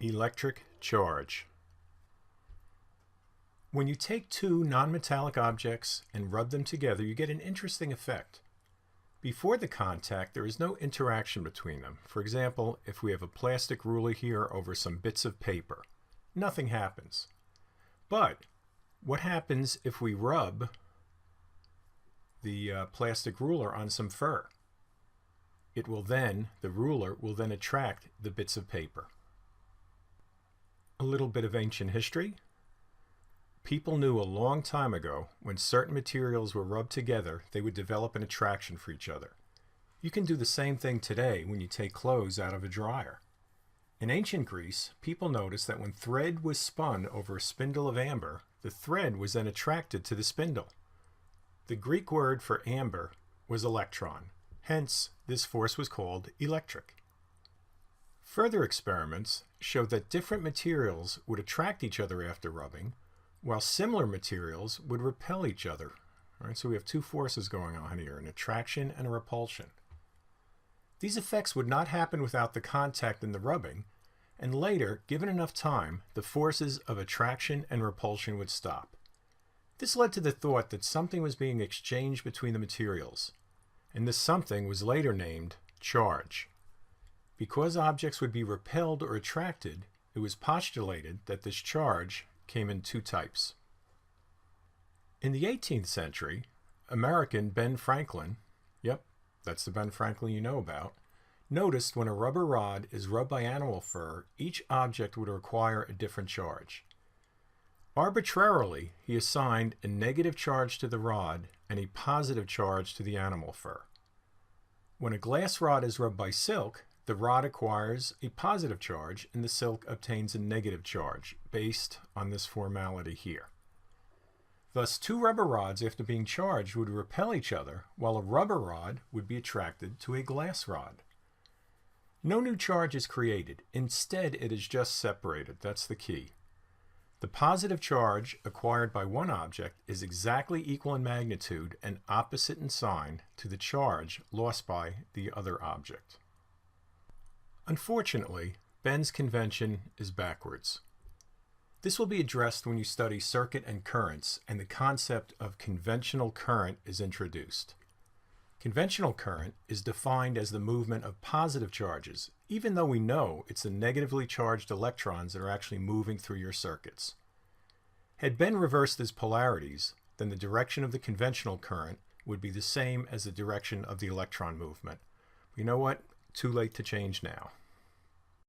Electric charge. When you take two nonmetallic objects and rub them together, you get an interesting effect. Before the contact, there is no interaction between them. For example, if we have a plastic ruler here over some bits of paper, nothing happens. But what happens if we rub the plastic ruler on some fur? The ruler will then attract the bits of paper. A little bit of ancient history. People knew a long time ago when certain materials were rubbed together, they would develop an attraction for each other. You can do the same thing today when you take clothes out of a dryer. In ancient Greece, people noticed that when thread was spun over a spindle of amber, the thread was then attracted to the spindle. The Greek word for amber was electron. Hence, this force was called electric. Further experiments showed that different materials would attract each other after rubbing, while similar materials would repel each other. All right, so we have two forces going on here, an attraction and a repulsion. These effects would not happen without the contact and the rubbing, and later, given enough time, the forces of attraction and repulsion would stop. This led to the thought that something was being exchanged between the materials, and this something was later named charge. Because objects would be repelled or attracted, it was postulated that this charge came in two types. In the 18th century, American Ben Franklin, yep, that's the Ben Franklin you know about, noticed when a rubber rod is rubbed by animal fur, each object would require a different charge. Arbitrarily, he assigned a negative charge to the rod and a positive charge to the animal fur. When a glass rod is rubbed by silk, the rod acquires a positive charge and the silk obtains a negative charge based on this formality here. Thus, two rubber rods after being charged would repel each other, while a rubber rod would be attracted to a glass rod. No new charge is created. Instead, it is just separated. That's the key. The positive charge acquired by one object is exactly equal in magnitude and opposite in sign to the charge lost by the other object. Unfortunately, Ben's convention is backwards. This will be addressed when you study circuit and currents, and the concept of conventional current is introduced. Conventional current is defined as the movement of positive charges, even though we know it's the negatively charged electrons that are actually moving through your circuits. Had Ben reversed his polarities, then the direction of the conventional current would be the same as the direction of the electron movement. You know what? Too late to change now.